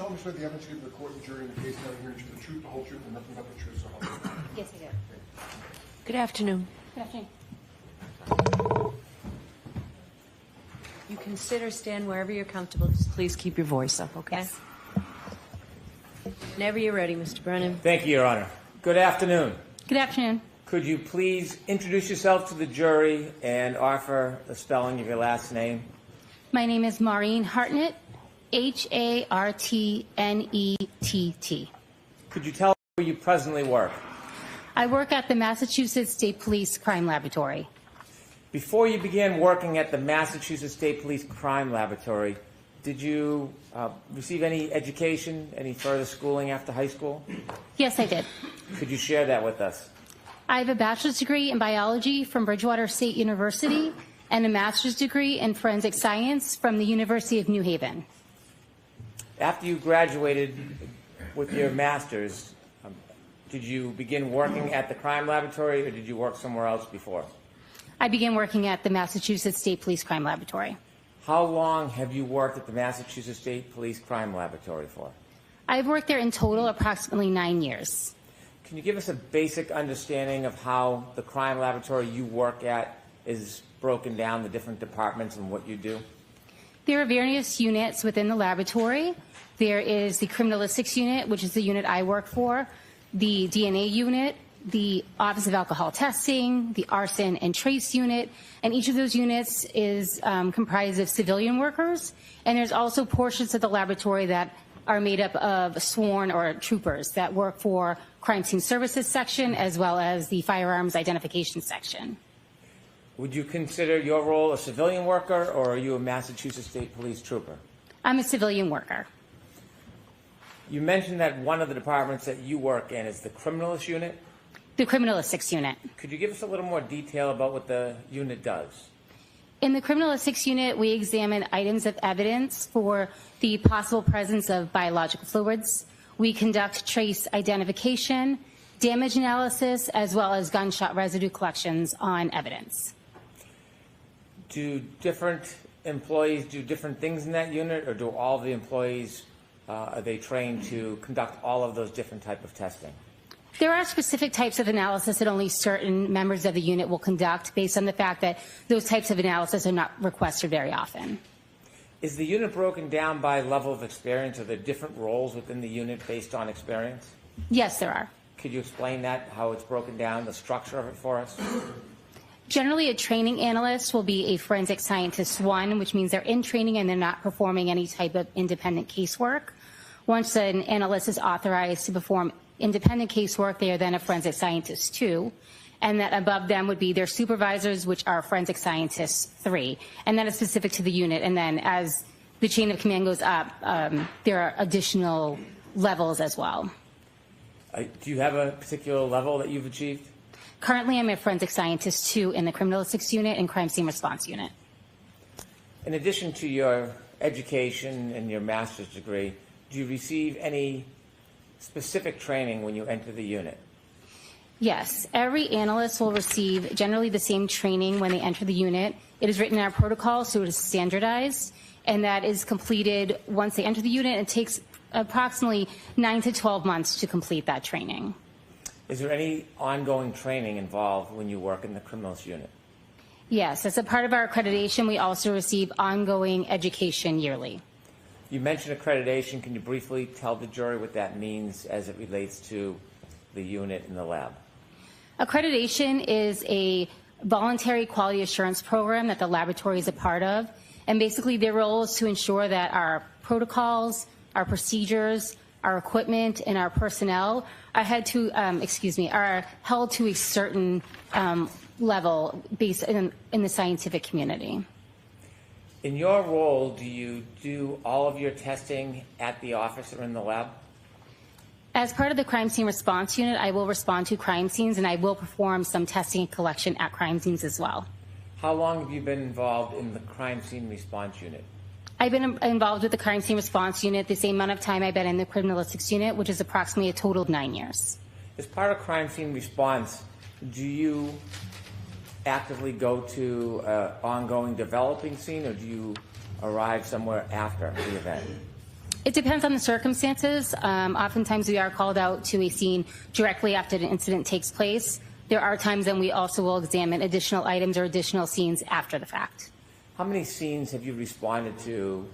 solemnly swear the evidence you give to the court and jury in the case now hearing is the truth, the whole truth, and nothing but the truth, so help you God? Yes, I do. Good afternoon. Good afternoon. You consider stand wherever you're comfortable. Just please keep your voice up, okay? Yes. Whenever you're ready, Mr. Brennan. Thank you, Your Honor. Good afternoon. Good afternoon. Could you please introduce yourself to the jury and offer the spelling of your last name? My name is Maurene Hartnett, Hartnett. Could you tell where you presently work? I work at the Massachusetts State Police Crime Laboratory. Before you began working at the Massachusetts State Police Crime Laboratory, did you receive any education, any further schooling after high school? Yes, I did. Could you share that with us? I have a bachelor's degree in biology from Bridgewater State University and a master's degree in forensic science from the University of New Haven. After you graduated with your master's, did you begin working at the crime laboratory or did you work somewhere else before? I began working at the Massachusetts State Police Crime Laboratory. How long have you worked at the Massachusetts State Police Crime Laboratory for? I've worked there in total approximately 9 years. Can you give us a basic understanding of how the crime laboratory you work at is broken down, the different departments and what you do? There are various units within the laboratory. There is the criminalistics unit, which is the unit I work for, the DNA unit, the Office of Alcohol Testing, the Arson and Trace unit, and each of those units is comprised of civilian workers, and there's also portions of the laboratory that are made up of sworn or troopers that work for crime scene services section as well as the firearms identification section. Would you consider your role a civilian worker or are you a Massachusetts State Police trooper? I'm a civilian worker. You mentioned that one of the departments that you work in is the criminalist unit. The criminalistics unit. Could you give us a little more detail about what the unit does? In the criminalistics unit, we examine items of evidence for the possible presence of biological fluids. We conduct trace identification, damage analysis, as well as gunshot residue collections on evidence. Do different employees do different things in that unit, or do all of the employees, are they trained to conduct all of those different type of testing? There are specific types of analysis that only certain members of the unit will conduct based on the fact that those types of analysis are not requested very often. Is the unit broken down by level of experience? Are there different roles within the unit based on experience? Yes, there are. Could you explain that, how it's broken down, the structure of it for us? Generally, a training analyst will be a forensic scientist 1, which means they're in training and they're not performing any type of independent casework. Once an analyst is authorized to perform independent casework, they are then a forensic scientist 2, and that above them would be their supervisors, which are forensic scientists 3, and that is specific to the unit. And then as the chain of command goes up, there are additional levels as well. Do you have a particular level that you've achieved? Currently, I'm a forensic scientist 2 in the criminalistics unit and crime scene response unit. In addition to your education and your master's degree, do you receive any specific training when you enter the unit? Yes, every analyst will receive generally the same training when they enter the unit. It is written in our protocol, so it is standardized, and that is completed once they enter the unit. It takes approximately 9 to 12 months to complete that training. Is there any ongoing training involved when you work in the criminals unit? Yes, as a part of our accreditation, we also receive ongoing education yearly. You mentioned accreditation. Can you briefly tell the jury what that means as it relates to the unit and the lab? Accreditation is a voluntary quality assurance program that the laboratory is a part of, and basically their role is to ensure that our protocols, our procedures, our equipment, and our personnel are held to a certain level based in the scientific community. In your role, do you do all of your testing at the office or in the lab? As part of the crime scene response unit, I will respond to crime scenes, and I will perform some testing and collection at crime scenes as well. How long have you been involved in the crime scene response unit? I've been involved with the crime scene response unit the same amount of time I've been in the criminalistics unit, which is approximately a total of 9 years. As part of crime scene response, do you actively go to ongoing developing scene, or do you arrive somewhere after the event? It depends on the circumstances. Oftentimes we are called out to a scene directly after an incident takes place. There are times when we also will examine additional items or additional scenes after the fact. How many scenes have you responded to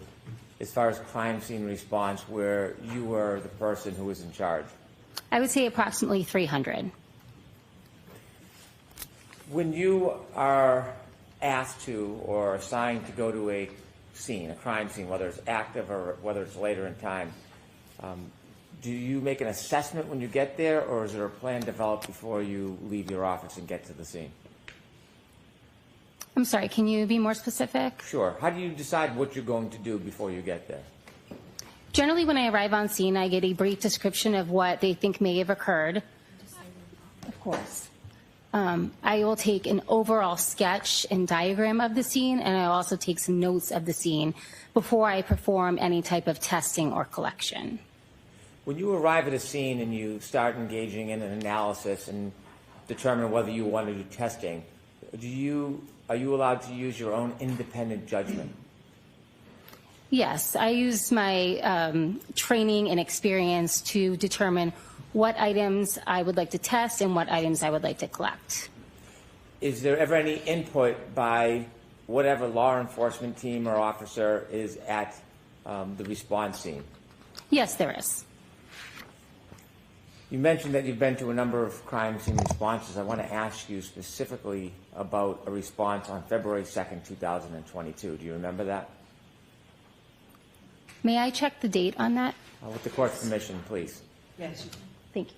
as far as crime scene response where you were the person who was in charge? I would say approximately 300. When you are asked to or assigned to go to a scene, a crime scene, whether it's active or whether it's later in time, do you make an assessment when you get there, or is there a plan developed before you leave your office and get to the scene? I'm sorry, can you be more specific? Sure. How do you decide what you're going to do before you get there? Generally, when I arrive on scene, I get a brief description of what they think may have occurred. Of course. I will take an overall sketch and diagram of the scene, and I'll also take some notes of the scene before I perform any type of testing or collection. When you arrive at a scene and you start engaging in an analysis and determine whether you want to do testing, are you allowed to use your own independent judgment? Yes, I use my training and experience to determine what items I would like to test and what items I would like to collect. Is there ever any input by whatever law enforcement team or officer is at the response scene? Yes, there is. You mentioned that you've been to a number of crime scene responses. I want to ask you specifically about a response on February 2nd, 2022. Do you remember that? May I check the date on that? With the court's permission, please. Yes. Thank you.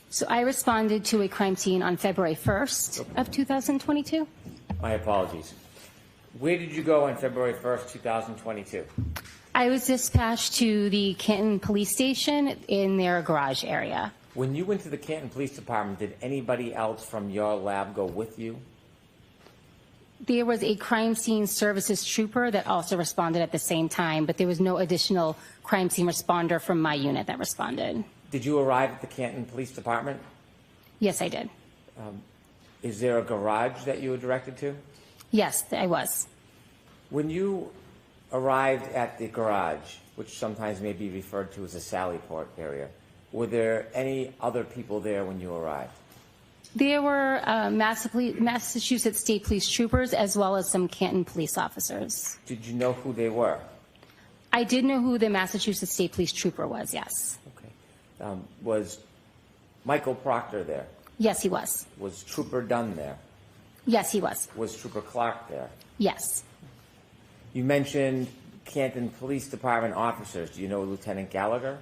So I responded to a crime scene on February 1st of 2022. My apologies. Where did you go on February 1st, 2022? I was dispatched to the Canton Police Station in their garage area. When you went to the Canton Police Department, did anybody else from your lab go with you? There was a crime scene services trooper that also responded at the same time, but there was no additional crime scene responder from my unit that responded. Did you arrive at the Canton Police Department? Yes, I did. Is there a garage that you were directed to? Yes, I was. When you arrived at the garage, which sometimes may be referred to as a Sally Port area, were there any other people there when you arrived? There were Massachusetts State Police troopers as well as some Canton police officers. Did you know who they were? I did know who the Massachusetts State Police trooper was, yes. Okay. Was Michael Proctor there? Yes, he was. Was Trooper Dunn there? Yes, he was. Was Trooper Clark there? Yes. You mentioned Canton Police Department officers. Do you know Lieutenant Gallagher?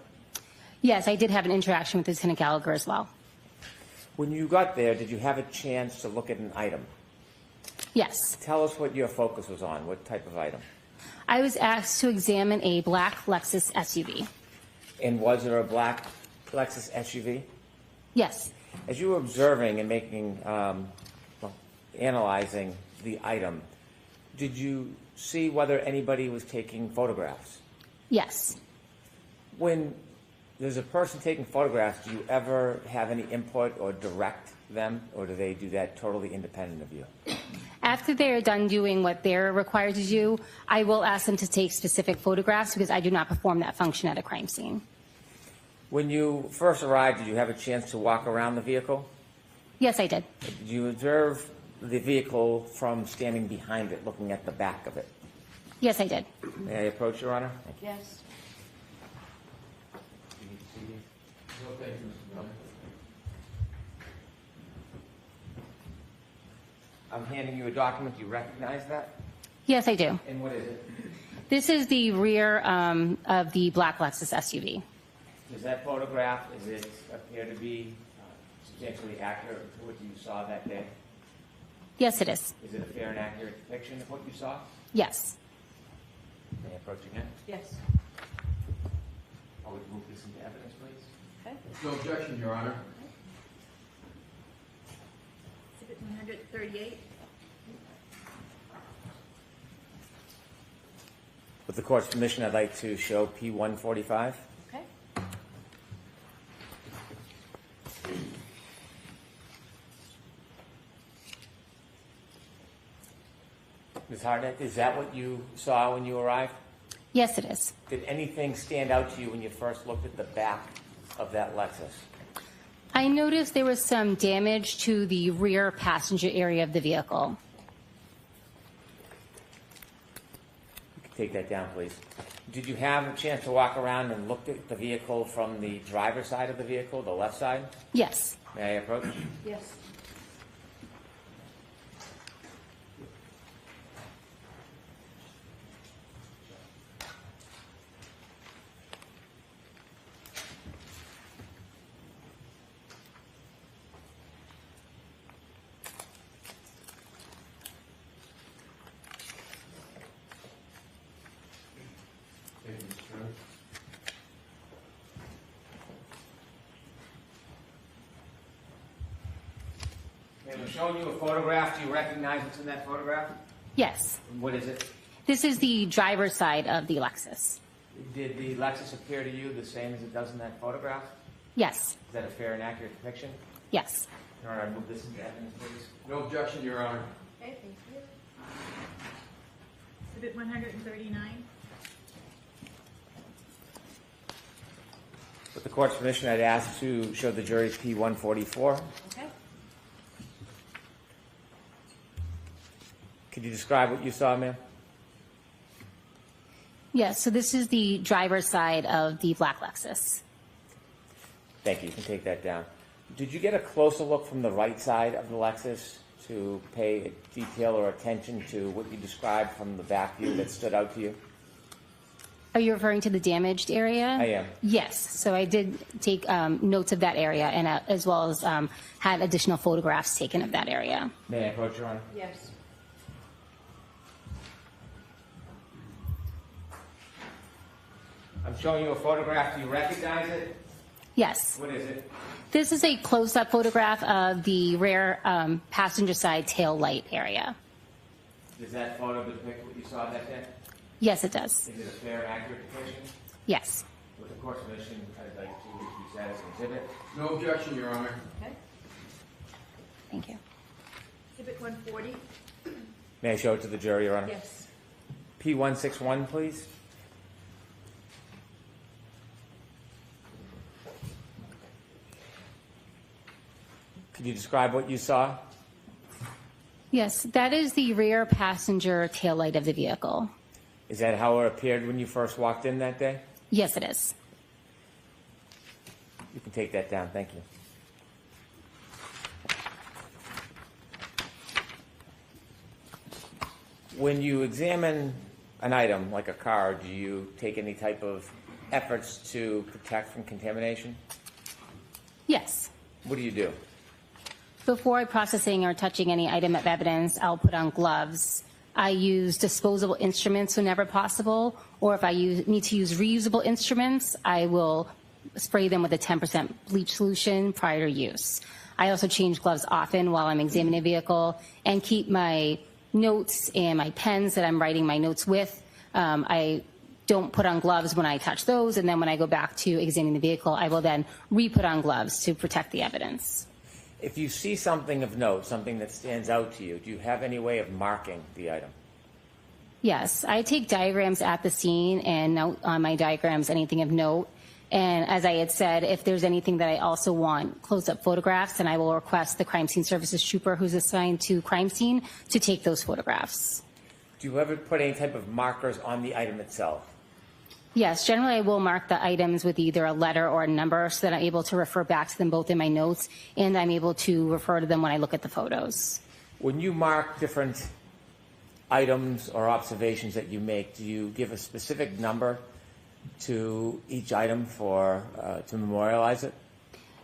Yes, I did have an interaction with Lieutenant Gallagher as well. When you got there, did you have a chance to look at an item? Yes. Tell us what your focus was on. What type of item? I was asked to examine a black Lexus SUV. And was there a black Lexus SUV? Yes. As you were observing and making, analyzing the item, did you see whether anybody was taking photographs? Yes. When there's a person taking photographs, do you ever have any input or direct them, or do they do that totally independent of you? After they're done doing what they're required to do, I will ask them to take specific photographs because I do not perform that function at a crime scene. When you first arrived, did you have a chance to walk around the vehicle? Yes, I did. Did you observe the vehicle from standing behind it, looking at the back of it? Yes, I did. May I approach, Your Honor? Yes. I'm handing you a document. Do you recognize that? Yes, I do. And what is it? This is the rear of the black Lexus SUV. Does that photograph, does it appear to be substantially accurate to what you saw that day? Yes, it is. Is it a fair and accurate depiction of what you saw? Yes. May I approach again? Yes. I would move this into evidence, please. Okay. No objection, Your Honor. Exhibit 138. With the court's permission, I'd like to show P145. Okay. Ms. Hartnett, is that what you saw when you arrived? Yes, it is. Did anything stand out to you when you first looked at the back of that Lexus? I noticed there was some damage to the rear passenger area of the vehicle. You can take that down, please. Did you have a chance to walk around and look at the vehicle from the driver's side of the vehicle, the left side? Yes. May I approach? Yes. Thank you, Mr. Chairman. Okay, I'm showing you a photograph. Do you recognize what's in that photograph? Yes. What is it? This is the driver's side of the Lexus. Did the Lexus appear to you the same as it does in that photograph? Yes. Is that a fair and accurate depiction? Yes. Your Honor, I move this into evidence, please. No objection, Your Honor. Okay, thank you. Exhibit 139. With the court's permission, I'd ask to show the jury P144. Okay. Could you describe what you saw, ma'am? Yes, so this is the driver's side of the black Lexus. Thank you. You can take that down. Did you get a closer look from the right side of the Lexus to pay detail or attention to what you described from the back view that stood out to you? Are you referring to the damaged area? I am. Yes, so I did take notes of that area and as well as had additional photographs taken of that area. May I approach, Your Honor? Yes. I'm showing you a photograph. Do you recognize it? Yes. What is it? This is a close-up photograph of the rear passenger side tail light area. Does that photo depict what you saw that day? Yes, it does. Is it a fair and accurate depiction? Yes. With the court's permission, I'd like to use that as an exhibit. No objection, Your Honor. Okay. Thank you. Exhibit 140. May I show it to the jury, Your Honor? Yes. P161, please. Could you describe what you saw? Yes, that is the rear passenger tail light of the vehicle. Is that how it appeared when you first walked in that day? Yes, it is. You can take that down. Thank you. When you examine an item like a car, do you take any type of efforts to protect from contamination? Yes. What do you do? Before processing or touching any item of evidence, I'll put on gloves. I use disposable instruments whenever possible, or if I need to use reusable instruments, I will spray them with a 10% bleach solution prior to use. I also change gloves often while I'm examining a vehicle and keep my notes and my pens that I'm writing my notes with. I don't put on gloves when I touch those, and then when I go back to examining the vehicle, I will then re-put on gloves to protect the evidence. If you see something of note, something that stands out to you, do you have any way of marking the item? Yes, I take diagrams at the scene and note on my diagrams anything of note. And as I had said, if there's anything that I also want close-up photographs, then I will request the crime scene services trooper who's assigned to crime scene to take those photographs. Do you ever put any type of markers on the item itself? Yes, generally I will mark the items with either a letter or a number so that I'm able to refer back to them both in my notes, and I'm able to refer to them when I look at the photos. When you mark different items or observations that you make, do you give a specific number to each item for to memorialize it?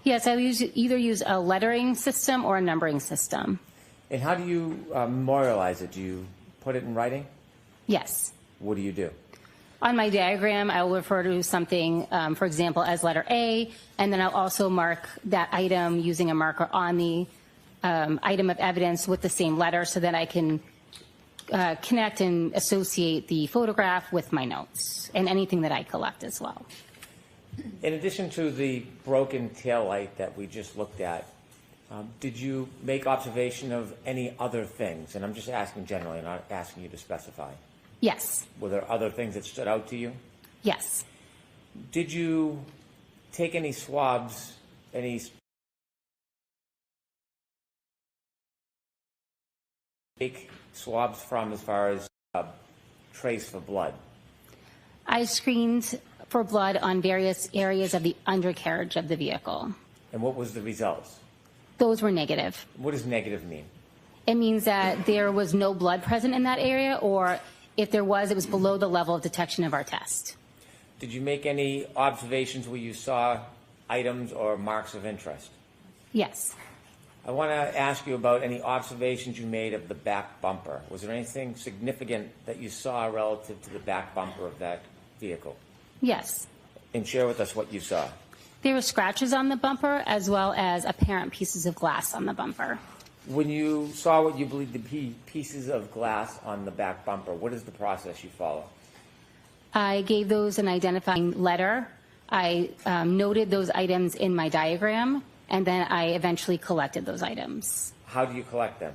Yes, I either use a lettering system or a numbering system. And how do you memorialize it? Do you put it in writing? Yes. What do you do? On my diagram, I will refer to something, for example, as letter A, and then I'll also mark that item using a marker on the item of evidence with the same letter so that I can connect and associate the photograph with my notes and anything that I collect as well. In addition to the broken taillight that we just looked at, did you make observation of any other things? And I'm just asking generally, not asking you to specify. Yes. Were there other things that stood out to you? Yes. Did you take any swabs, any fake swabs from as far as trace for blood? I screened for blood on various areas of the undercarriage of the vehicle. And what was the results? Those were negative. What does negative mean? It means that there was no blood present in that area, or if there was, it was below the level of detection of our test. Did you make any observations where you saw items or marks of interest? Yes. I want to ask you about any observations you made of the back bumper. Was there anything significant that you saw relative to the back bumper of that vehicle? Yes. And share with us what you saw. There were scratches on the bumper as well as apparent pieces of glass on the bumper. When you saw what you believe to be pieces of glass on the back bumper, what is the process you follow? I gave those an identifying letter. I noted those items in my diagram, and then I eventually collected those items. How do you collect them?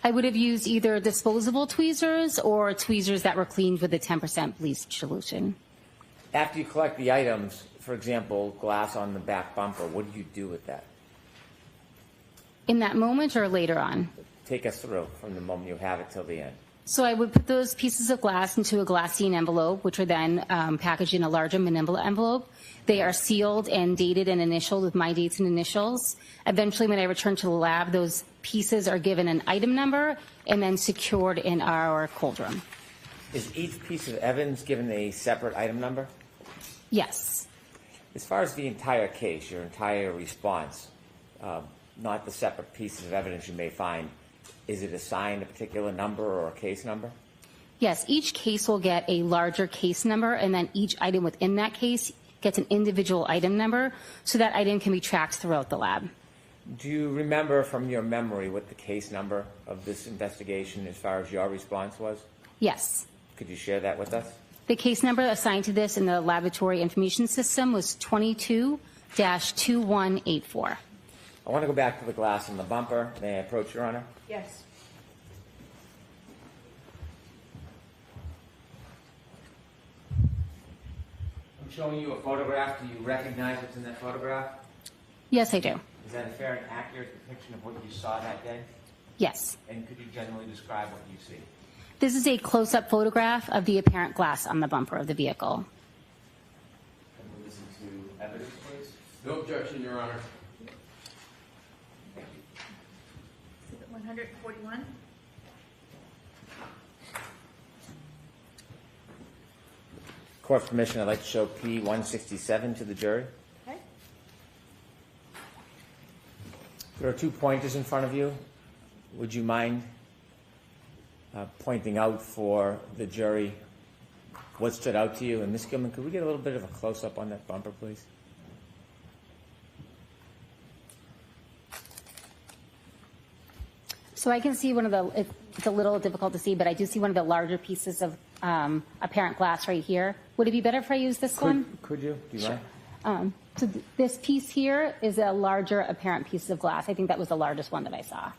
I would have used either disposable tweezers or tweezers that were cleaned with a 10% bleach solution. After you collect the items, for example, glass on the back bumper, what do you do with that? In that moment or later on? Take us through from the moment you have it till the end. So I would put those pieces of glass into a glassine envelope, which are then packaged in a larger manila envelope. They are sealed and dated and initialed with my dates and initials. Eventually, when I return to the lab, those pieces are given an item number and then secured in our cold room. Is each piece of evidence given a separate item number? Yes. As far as the entire case, your entire response, not the separate pieces of evidence you may find, is it assigned a particular number or a case number? Yes, each case will get a larger case number, and then each item within that case gets an individual item number, so that item can be tracked throughout the lab. Do you remember from your memory what the case number of this investigation as far as your response was? Yes. Could you share that with us? The case number assigned to this in the laboratory information system was 22-2184. I want to go back to the glass in the bumper. May I approach, Your Honor? Yes. I'm showing you a photograph. Do you recognize what's in that photograph? Yes, I do. Is that a fair and accurate depiction of what you saw that day? Yes. And could you generally describe what you see? This is a close-up photograph of the apparent glass on the bumper of the vehicle. Can we listen to evidence, please? No objection, Your Honor. Exhibit 141. Court permission, I'd like to show P167 to the jury. Okay. There are 2 pointers in front of you. Would you mind pointing out for the jury what stood out to you? And Ms. Gilman, could we get a little bit of a close-up on that bumper, please? So I can see one of the, it's a little difficult to see, but I do see one of the larger pieces of apparent glass right here. Would it be better if I use this one? Could you? Do you mind? So this piece here is a larger apparent piece of glass. I think that was the largest one that I saw.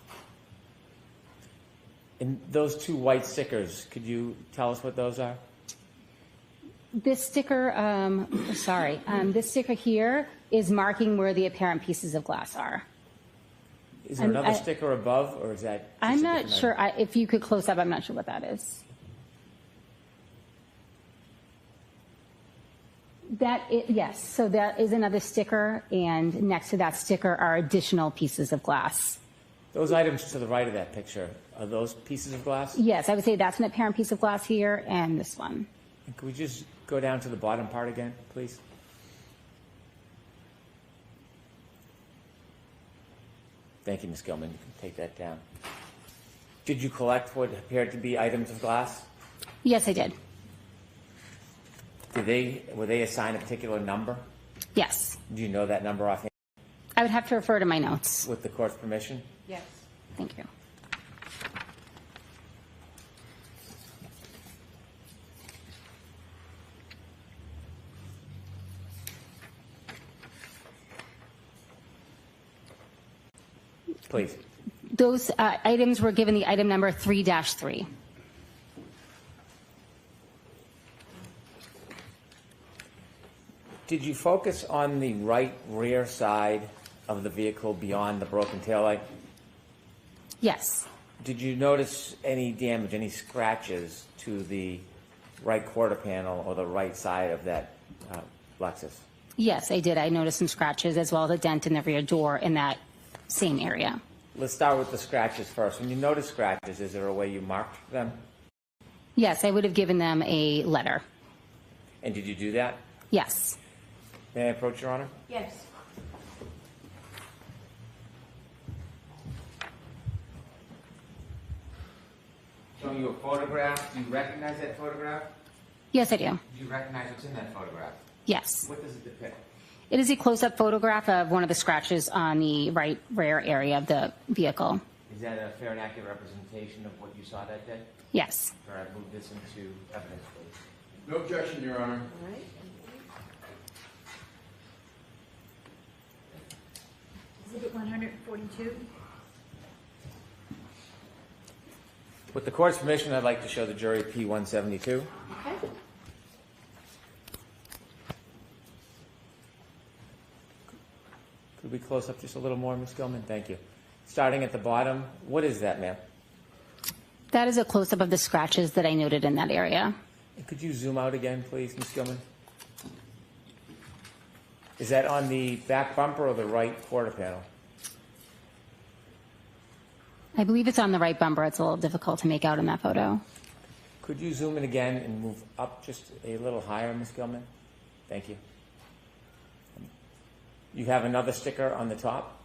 And those 2 white stickers, could you tell us what those are? This sticker, this sticker here is marking where the apparent pieces of glass are. Is there another sticker above, or is that? I'm not sure. If you could close up, I'm not sure what that is. Yes, so there is another sticker, and next to that sticker are additional pieces of glass. Those items to the right of that picture, are those pieces of glass? Yes, I would say that's an apparent piece of glass here, and this one. And could we just go down to the bottom part again, please? Thank you, Ms. Gilman. You can take that down. Did you collect what appeared to be items of glass? Yes, I did. Were they assigned a particular number? Yes. Do you know that number offhand? I would have to refer to my notes. With the court's permission? Yes. Thank you. Please. Those items were given the item number 3-3. Did you focus on the right rear side of the vehicle beyond the broken taillight? Yes. Did you notice any damage, any scratches to the right quarter panel or the right side of that Lexus? Yes, I did. I noticed some scratches as well as a dent in the rear door in that same area. Let's start with the scratches first. When you notice scratches, is there a way you marked them? Yes, I would have given them a letter. And did you do that? Yes. May I approach, Your Honor? Yes. Showing you a photograph. Do you recognize that photograph? Yes, I do. Do you recognize what's in that photograph? Yes. What does it depict? It is a close-up photograph of one of the scratches on the right rear area of the vehicle. Is that a fair and accurate representation of what you saw that day? Yes. All right, move this into evidence, please. No objection, Your Honor. All right. Exhibit 142. With the court's permission, I'd like to show the jury P-172. Okay. Could we close up just a little more, Ms. Gilman? Thank you. Starting at the bottom, what is that, ma'am? That is a close-up of the scratches that I noted in that area. And could you zoom out again, please, Ms. Gilman? Is that on the back bumper or the right quarter panel? I believe it's on the right bumper. It's a little difficult to make out in that photo. Could you zoom in again and move up just a little higher, Ms. Gilman? Thank you. You have another sticker on the top?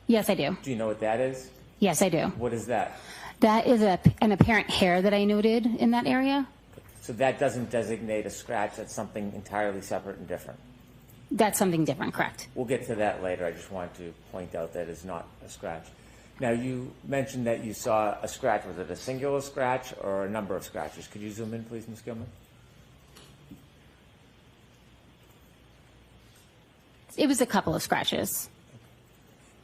Yes, I do. Do you know what that is? Yes, I do. What is that? That is an apparent hair that I noted in that area. So that doesn't designate a scratch. That's something entirely separate and different. That's something different, correct? We'll get to that later. I just want to point out that it's not a scratch. Now, you mentioned that you saw a scratch. Was it a singular scratch or a number of scratches? Could you zoom in, please, Ms. Gilman? It was a couple of scratches.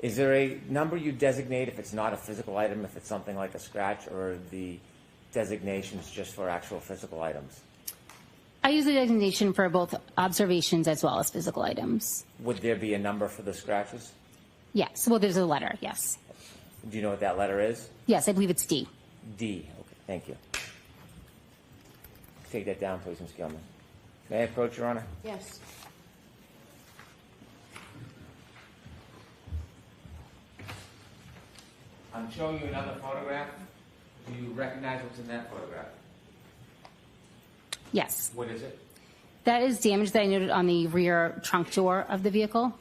Is there a number you designate if it's not a physical item, if it's something like a scratch, or the designations just for actual physical items? I use the designation for both observations as well as physical items. Would there be a number for the scratches? Yes. Well, there's a letter, yes. Do you know what that letter is? Yes, I believe it's D. D. Okay, thank you. Take that down, please, Ms. Gilman. May I approach, Your Honor? Yes. I'm showing you another photograph. Do you recognize what's in that photograph? Yes. What is it? That is damage that I noted on the rear trunk door of the vehicle.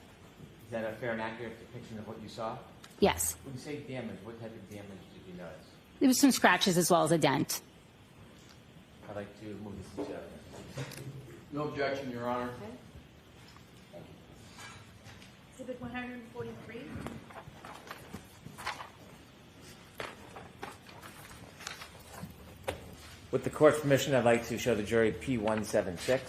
Is that a fair and accurate depiction of what you saw? Yes. When you say damage, what type of damage did you notice? There was some scratches as well as a dent. I'd like to move this into evidence. No objection, Your Honor. Exhibit 143. With the court's permission, I'd like to show the jury P-176.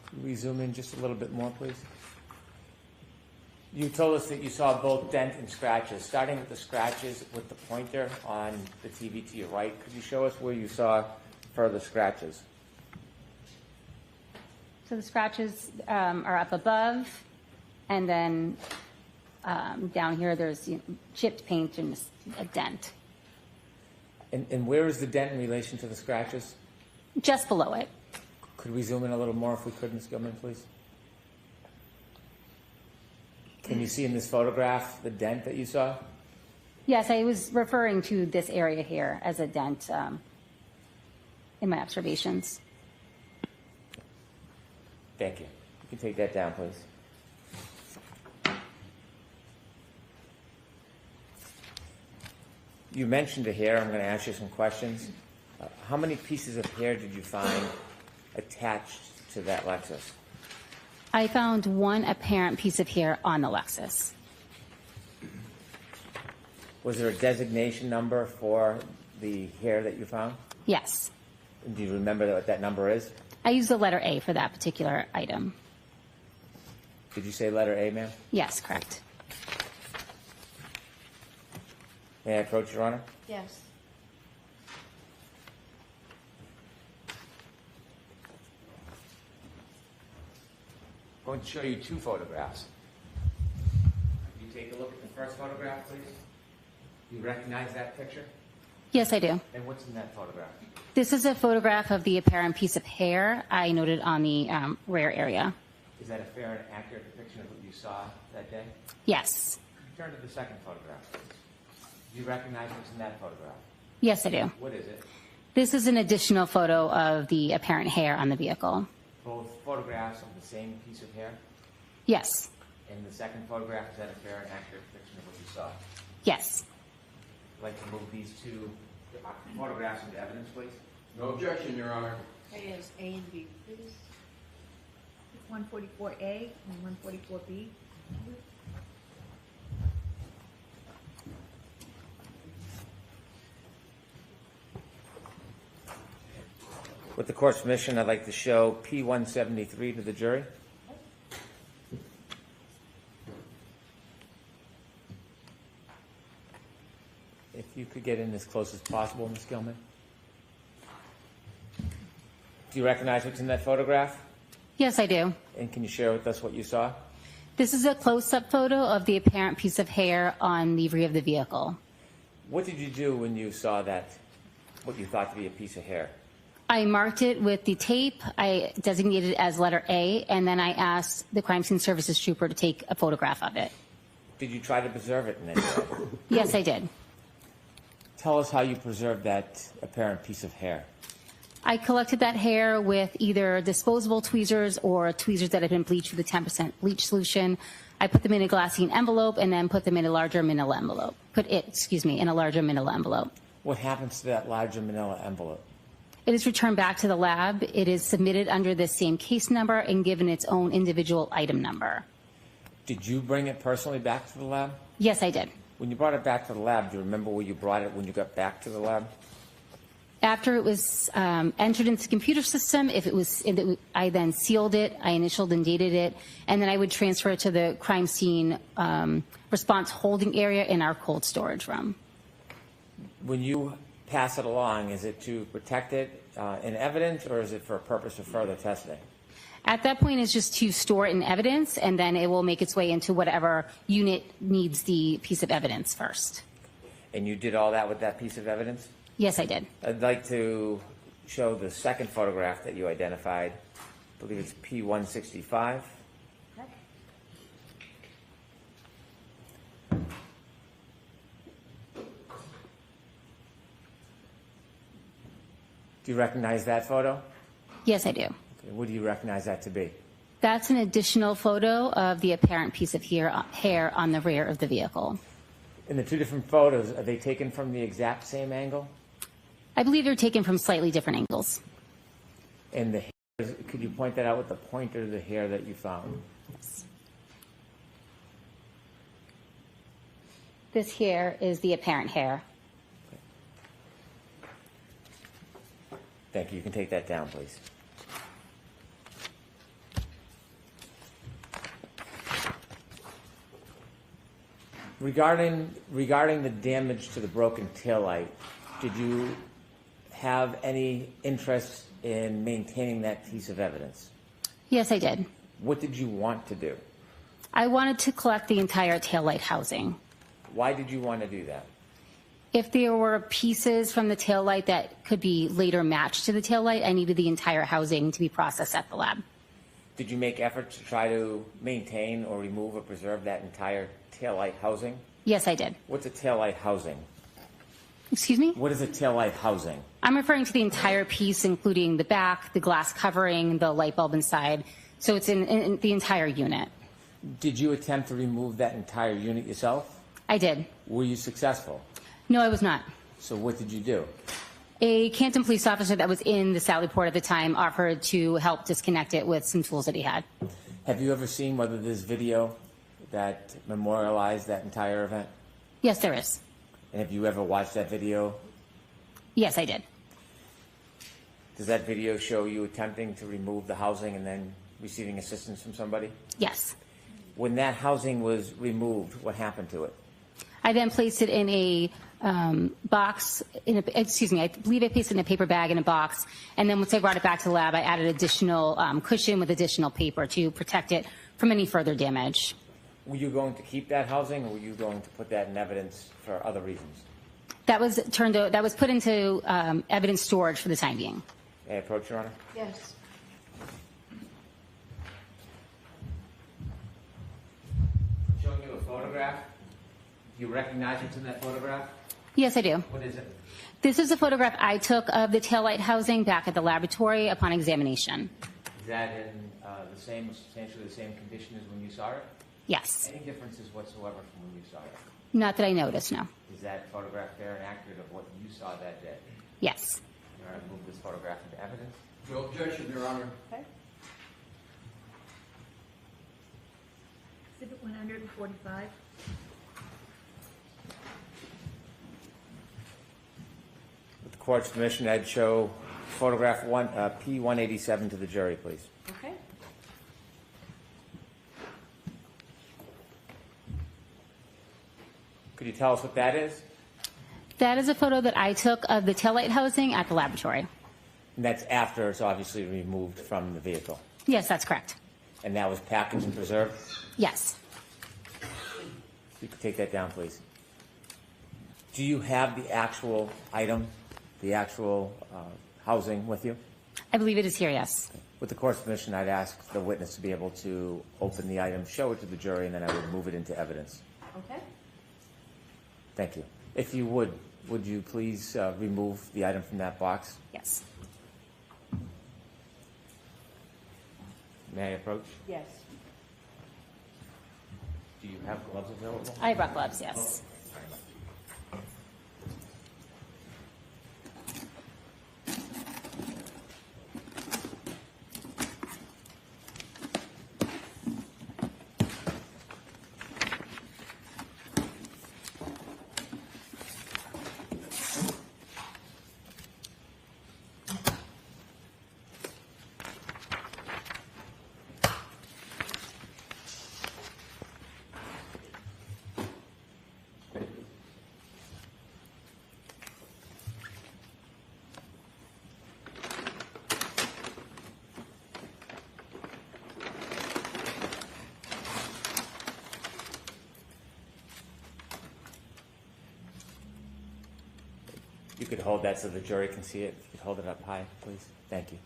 Could we zoom in just a little bit more, please? You told us that you saw both dent and scratches. Starting with the scratches with the pointer on the TV to your right, could you show us where you saw further scratches? So the scratches are up above, and then down here there's chipped paint and a dent. And where is the dent in relation to the scratches? Just below it. Could we zoom in a little more if we could, Ms. Gilman, please? Can you see in this photograph the dent that you saw? Yes, I was referring to this area here as a dent in my observations. Thank you. You can take that down, please. You mentioned a hair. I'm going to ask you some questions. How many pieces of hair did you find attached to that Lexus? I found one apparent piece of hair on the Lexus. Was there a designation number for the hair that you found? Yes. Do you remember what that number is? I used the letter A for that particular item. Did you say letter A, ma'am? Yes, correct. May I approach, Your Honor? Yes. I'm going to show you two photographs. You take a look at the first photograph, please. You recognize that picture? Yes, I do. And what's in that photograph? This is a photograph of the apparent piece of hair I noted on the rear area. Is that a fair and accurate depiction of what you saw that day? Yes. Turn to the second photograph, please. Do you recognize what's in that photograph? Yes, I do. What is it? This is an additional photo of the apparent hair on the vehicle. Both photographs of the same piece of hair? Yes. And the second photograph, is that a fair and accurate depiction of what you saw? Yes. I'd like to move these two photographs into evidence, please. No objection, Your Honor. Okay, is A and B, please. 144A and 144B. With the court's permission, I'd like to show P-173 to the jury. If you could get in as close as possible, Ms. Gilman. Do you recognize what's in that photograph? Yes, I do. And can you share with us what you saw? This is a close-up photo of the apparent piece of hair on the rear of the vehicle. What did you do when you saw that, what you thought to be a piece of hair? I marked it with the tape. I designated it as letter A, and then I asked the crime scene services trooper to take a photograph of it. Did you try to preserve it in any way? Yes, I did. Tell us how you preserved that apparent piece of hair. I collected that hair with either disposable tweezers or tweezers that had been bleached with a 10% bleach solution. I put them in a glassine envelope and then put them in a larger manila envelope. In a larger manila envelope. What happens to that larger manila envelope? It is returned back to the lab. It is submitted under the same case number and given its own individual item number. Did you bring it personally back to the lab? Yes, I did. When you brought it back to the lab, do you remember where you brought it when you got back to the lab? After it was entered into the computer system, I then sealed it, I initialed and dated it, and then I would transfer it to the crime scene response holding area in our cold storage room. When you pass it along, is it to protect it in evidence, or is it for a purpose of further testing? At that point, it's just to store it in evidence, and then it will make its way into whatever unit needs the piece of evidence first. And you did all that with that piece of evidence? Yes, I did. I'd like to show the second photograph that you identified. I believe it's P-165. Do you recognize that photo? Yes, I do. Okay, what do you recognize that to be? That's an additional photo of the apparent piece of hair on the rear of the vehicle. In the two different photos, are they taken from the exact same angle? I believe they're taken from slightly different angles. And the hair, could you point that out with the pointer of the hair that you found? This here is the apparent hair. Thank you. You can take that down, please. Regarding the damage to the broken taillight, did you have any interest in maintaining that piece of evidence? Yes, I did. What did you want to do? I wanted to collect the entire taillight housing. Why did you want to do that? If there were pieces from the taillight that could be later matched to the taillight, I needed the entire housing to be processed at the lab. Did you make efforts to try to maintain or remove or preserve that entire taillight housing? Yes, I did. What's a taillight housing? Excuse me? What is a taillight housing? I'm referring to the entire piece, including the back, the glass covering, the light bulb inside. So it's in the entire unit. Did you attempt to remove that entire unit yourself? I did. Were you successful? No, I was not. So what did you do? A Canton police officer that was in the Sally Port at the time offered to help disconnect it with some tools that he had. Have you ever seen whether there's video that memorialized that entire event? Yes, there is. And have you ever watched that video? Yes, I did. Does that video show you attempting to remove the housing and then receiving assistance from somebody? Yes. When that housing was removed, what happened to it? I then placed it in a box, I believe I placed it in a paper bag in a box, and then once I brought it back to the lab, I added additional cushion with additional paper to protect it from any further damage. Were you going to keep that housing, or were you going to put that in evidence for other reasons? That was put into evidence storage for the time being. May I approach, Your Honor? Yes. Showing you a photograph. Do you recognize what's in that photograph? Yes, I do. What is it? This is a photograph I took of the taillight housing back at the laboratory upon examination. Is that in substantially the same condition as when you saw it? Yes. Any differences whatsoever from when you saw it? Not that I noticed, no. Is that photograph fair and accurate of what you saw that day? Yes. Your Honor, move this photograph into evidence. No objection, Your Honor. Okay. Exhibit 145. With the court's permission, I'd show photograph P187 to the jury, please. Okay. Could you tell us what that is? That is a photo that I took of the taillight housing at the laboratory. And that's after it's obviously removed from the vehicle. Yes, that's correct. And that was packaged and preserved? Yes. You could take that down, please. Do you have the actual item, the actual housing with you? I believe it is here, yes. With the court's permission, I'd ask the witness to be able to open the item, show it to the jury, and then I would move it into evidence. Okay. Thank you. If you would you please remove the item from that box? Yes. May I approach? Yes. Do you have gloves available? I brought gloves, yes. You could hold that so the jury can see it. If you could hold it up high, please. Thank you.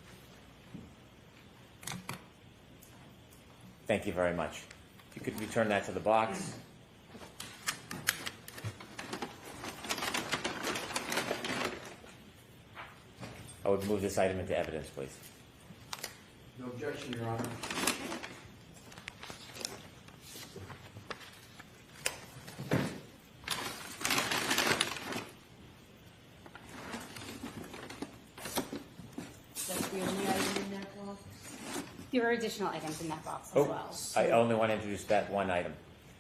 Thank you very much. If you could return that to the box. I would move this item into evidence, please. No objection, Your Honor. That's the only item in that box? There are additional items in that box as Oh, well. I only want to introduce that one item.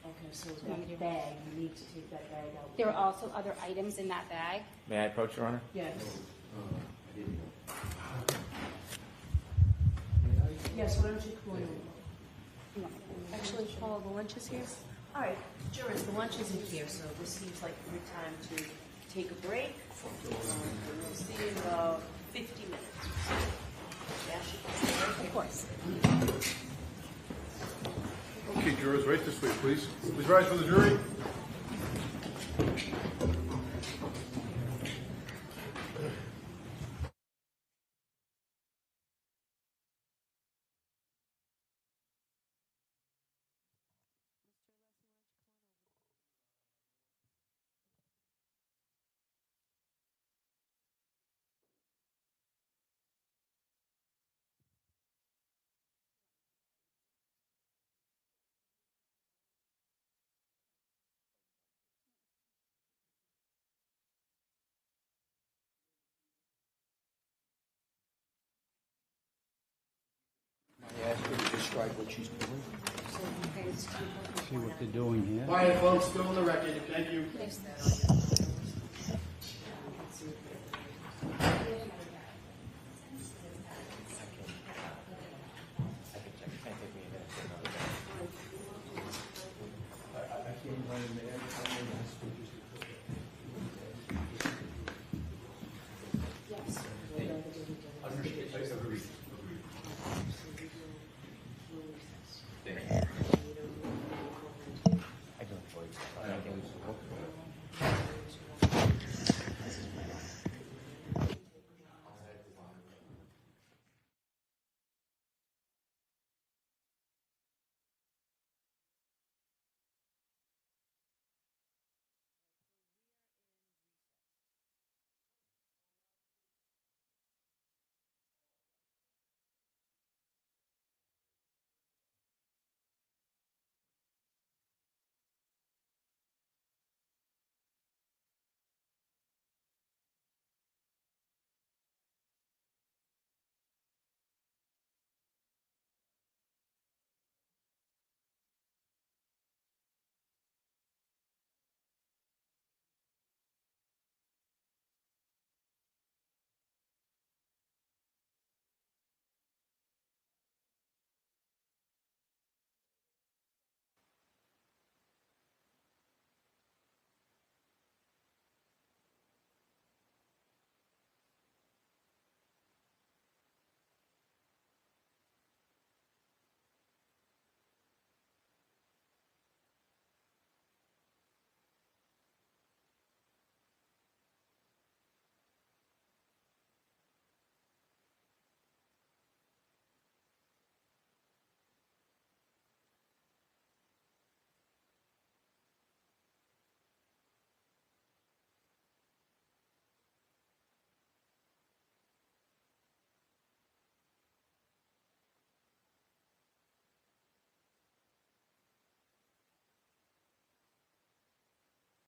Okay, so that bag, you need to take that bag out. There are also other items in that bag. May I approach, Your Honor? Yes. Yes, why don't you come on over? Actually, Paul, the lunch is here? All right, jurors, the lunch isn't here, so this seems like a good time to take a break. And we'll see you in about 50 minutes. Yeah, of course. Okay, jurors, right this way, please. Please rise for the jury. I ask her to describe what she's doing. See what they're doing here. Quiet, folks, still on the record. Thank you.